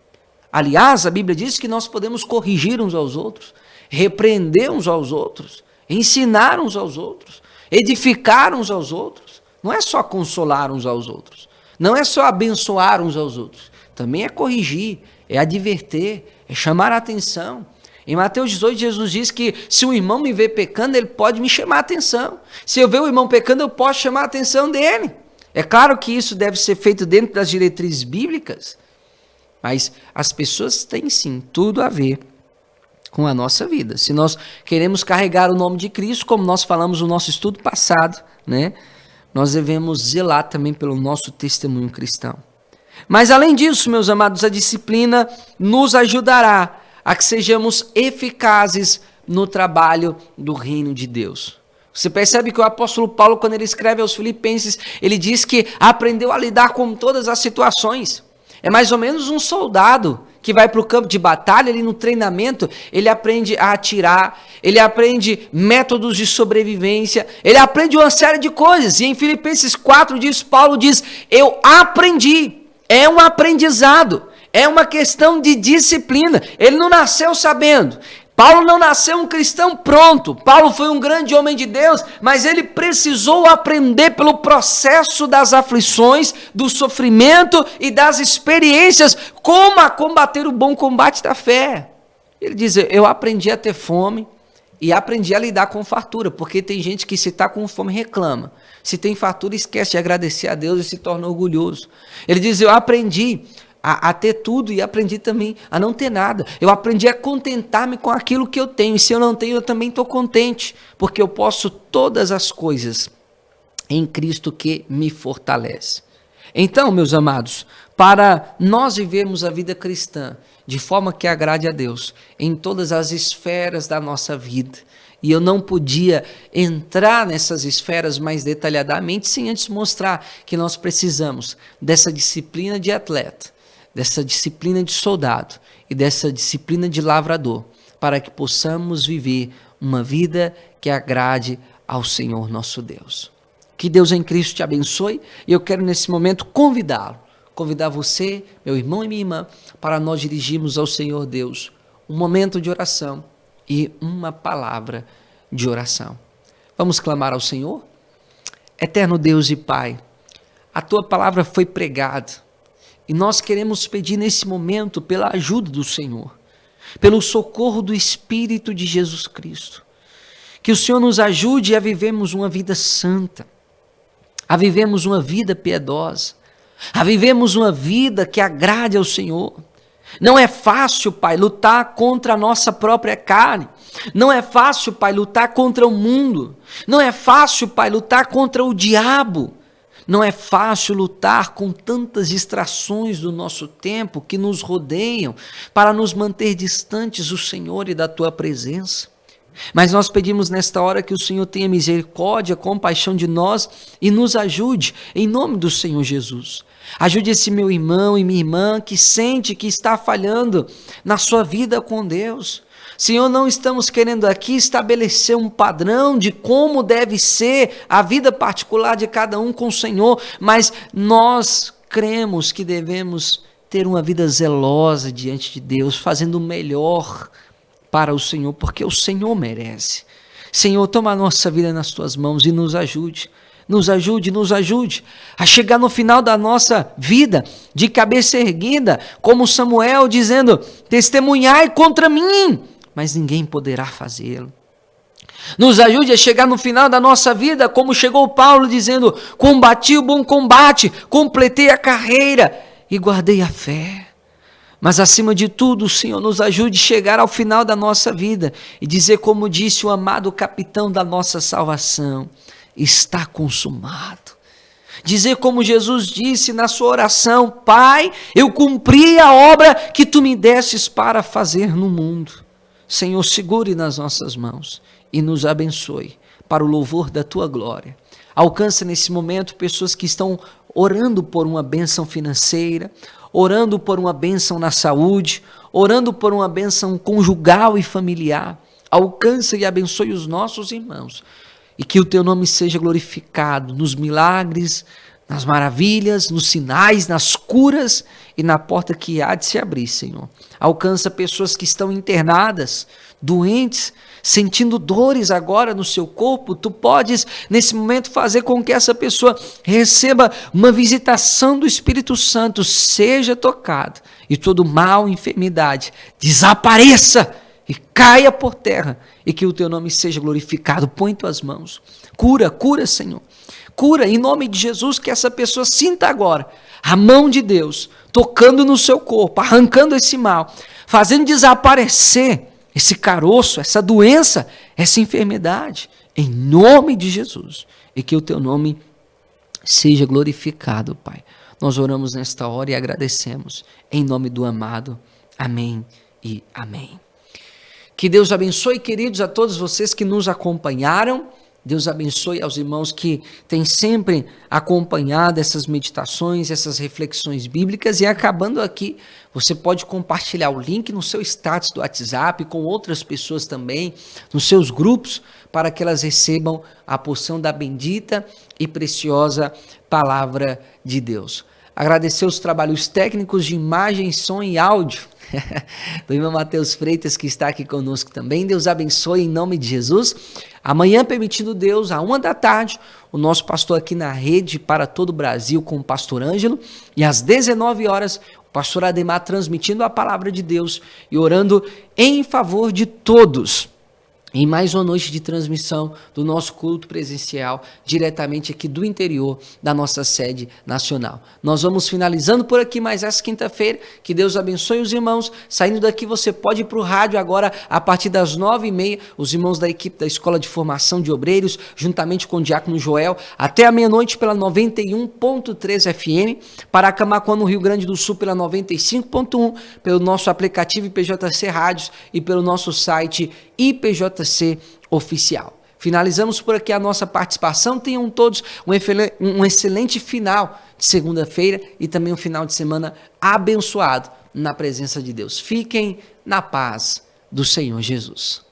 Aliás, a Bíblia diz que nós podemos corrigir uns aos outros, repreender uns aos outros, ensinar uns aos outros, edificar uns aos outros. Não é só consolar uns aos outros. Não é só abençoar uns aos outros, também é corrigir, é adverter, é chamar a atenção. Em Mateus 18, Jesus diz que se um irmão me vê pecando, ele pode me chamar a atenção. Se eu ver o irmão pecando, eu posso chamar a atenção dele. É claro que isso deve ser feito dentro das diretrizes bíblicas, mas as pessoas têm sim tudo a ver com a nossa vida. Se nós queremos carregar o nome de Cristo, como nós falamos no nosso estudo passado, né? Nós devemos zelar também pelo nosso testemunho cristão. Mas além disso, meus amados, a disciplina nos ajudará a que sejamos eficazes no trabalho do reino de Deus. Você percebe que o apóstolo Paulo, quando ele escreve aos Filipenses, ele diz que aprendeu a lidar com todas as situações. É mais ou menos um soldado que vai para o campo de batalha, ali no treinamento, ele aprende a atirar, ele aprende métodos de sobrevivência, ele aprende uma série de coisas. E em Filipenses 4, Paulo diz, eu aprendi, é um aprendizado, é uma questão de disciplina. Ele não nasceu sabendo. Paulo não nasceu um cristão pronto. Paulo foi um grande homem de Deus, mas ele precisou aprender pelo processo das aflições, do sofrimento e das experiências, como a combater o bom combate da fé. Ele diz, eu aprendi a ter fome e aprendi a lidar com fartura, porque tem gente que se está com fome reclama. Se tem fartura, esquece de agradecer a Deus e se torna orgulhoso. Ele diz, eu aprendi a ter tudo e aprendi também a não ter nada. Eu aprendi a contentar-me com aquilo que eu tenho. E se eu não tenho, eu também estou contente, porque eu posso todas as coisas em Cristo que me fortalece. Então, meus amados, para nós vivermos a vida cristã de forma que agrade a Deus em todas as esferas da nossa vida, e eu não podia entrar nessas esferas mais detalhadamente sem antes mostrar que nós precisamos dessa disciplina de atleta, dessa disciplina de soldado e dessa disciplina de lavrador, para que possamos viver uma vida que agrade ao Senhor nosso Deus. Que Deus em Cristo te abençoe e eu quero nesse momento convidar você, meu irmão e minha irmã, para nós dirigirmos ao Senhor Deus um momento de oração e uma palavra de oração. Vamos clamar ao Senhor? Eterno Deus e Pai, a Tua palavra foi pregada e nós queremos pedir nesse momento pela ajuda do Senhor, pelo socorro do Espírito de Jesus Cristo, que o Senhor nos ajude a vivermos uma vida santa, a vivermos uma vida piedosa, a vivermos uma vida que agrade ao Senhor. Não é fácil, Pai, lutar contra a nossa própria carne. Não é fácil, Pai, lutar contra o mundo. Não é fácil, Pai, lutar contra o diabo. Não é fácil lutar com tantas distrações do nosso tempo que nos rodeiam para nos manter distantes do Senhor e da Tua presença. Mas nós pedimos nesta hora que o Senhor tenha misericórdia, compaixão de nós e nos ajude, em nome do Senhor Jesus. Ajude esse meu irmão e minha irmã que sente que está falhando na sua vida com Deus. Senhor, não estamos querendo aqui estabelecer um padrão de como deve ser a vida particular de cada um com o Senhor, mas nós cremos que devemos ter uma vida zelosa diante de Deus, fazendo o melhor para o Senhor, porque o Senhor merece. Senhor, toma a nossa vida nas Tuas mãos e nos ajude. Nos ajude a chegar no final da nossa vida de cabeça erguida, como Samuel dizendo, testemunhai contra mim, mas ninguém poderá fazê-lo. Nos ajude a chegar no final da nossa vida, como chegou Paulo dizendo, combati o bom combate, completei a carreira e guardei a fé. Mas acima de tudo, Senhor, nos ajude a chegar ao final da nossa vida e dizer como disse o amado capitão da nossa salvação, está consumado. Dizer como Jesus disse na sua oração, Pai, eu cumpri a obra que Tu me destes para fazer no mundo. Senhor, segure nas nossas mãos e nos abençoe para o louvor da Tua glória. Alcança nesse momento pessoas que estão orando por uma bênção financeira, orando por uma bênção na saúde, orando por uma bênção conjugal e familiar. Alcança e abençoe os nossos irmãos e que o Teu nome seja glorificado nos milagres, nas maravilhas, nos sinais, nas curas e na porta que há de se abrir, Senhor. Alcança pessoas que estão internadas, doentes, sentindo dores agora no seu corpo. Tu podes, nesse momento, fazer com que essa pessoa receba uma visitação do Espírito Santo, seja tocado e todo mal, enfermidade, desapareça e caia por terra e que o Teu nome seja glorificado. Põe Tuas mãos. Cura, Senhor. Cura, em nome de Jesus, que essa pessoa sinta agora a mão de Deus tocando no seu corpo, arrancando esse mal, fazendo desaparecer esse caroço, essa doença, essa enfermidade, em nome de Jesus. E que o Teu nome seja glorificado, Pai. Nós oramos nesta hora e agradecemos, em nome do amado. Amém e amém. Que Deus abençoe, queridos, a todos vocês que nos acompanharam. Deus abençoe aos irmãos que têm sempre acompanhado essas meditações, essas reflexões bíblicas. E acabando aqui, você pode compartilhar o link no seu status do WhatsApp com outras pessoas também, nos seus grupos, para que elas recebam a porção da bendita e preciosa palavra de Deus. Agradecer os trabalhos técnicos de imagem, som e áudio do irmão Mateus Freitas, que está aqui conosco também. Deus abençoe em nome de Jesus. Amanhã, permitindo Deus, à 13h, o nosso pastor aqui na rede para todo o Brasil com o pastor Ângelo. E às 19h, o pastor Ademar transmitindo a palavra de Deus e orando em favor de todos em mais uma noite de transmissão do nosso culto presencial, diretamente aqui do interior da nossa sede nacional. Nós vamos finalizando por aqui mais essa quinta-feira. Que Deus abençoe os irmãos. Saindo daqui, você pode ir para o rádio agora, a partir das 9h30, os irmãos da equipe da Escola de Formação de Obreiros, juntamente com o Diácono Joel, até a meia-noite pela 91.3 FM, para Camaquã, no Rio Grande do Sul, pela 95.1, pelo nosso aplicativo IPJC Rádios e pelo nosso site IPJC Oficial. Finalizamos por aqui a nossa participação. Tenham todos um excelente final de segunda-feira e também um final de semana abençoado na presença de Deus. Fiquem na paz do Senhor Jesus.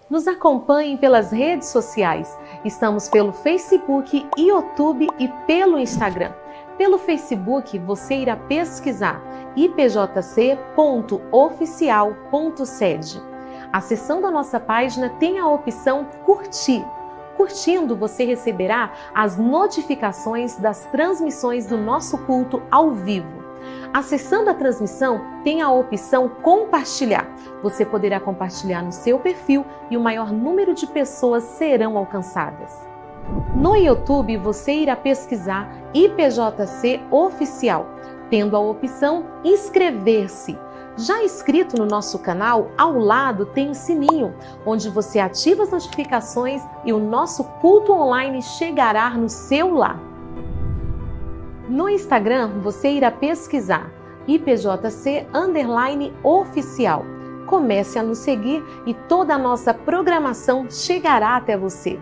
Nos acompanhem pelas redes sociais. Estamos pelo Facebook, YouTube e pelo Instagram. Pelo Facebook, você irá pesquisar ipjc.oficial.sede. Acessando a nossa página, tem a opção Curtir. Curtindo, você receberá as notificações das transmissões do nosso culto ao vivo. Acessando a transmissão, tem a opção Compartilhar. Você poderá compartilhar no seu perfil e o maior número de pessoas serão alcançadas. No YouTube, você irá pesquisar IPJC Oficial, tendo a opção Inscrever-se. Já inscrito no nosso canal, ao lado tem o sininho, onde você ativa as notificações e o nosso culto online chegará no seu lar. No Instagram, você irá pesquisar IPJC_oficial. Comece a nos seguir e toda a nossa programação chegará até você.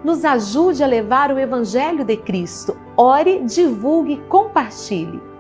Nos ajude a levar o Evangelho de Cristo. Ore, divulgue, compartilhe.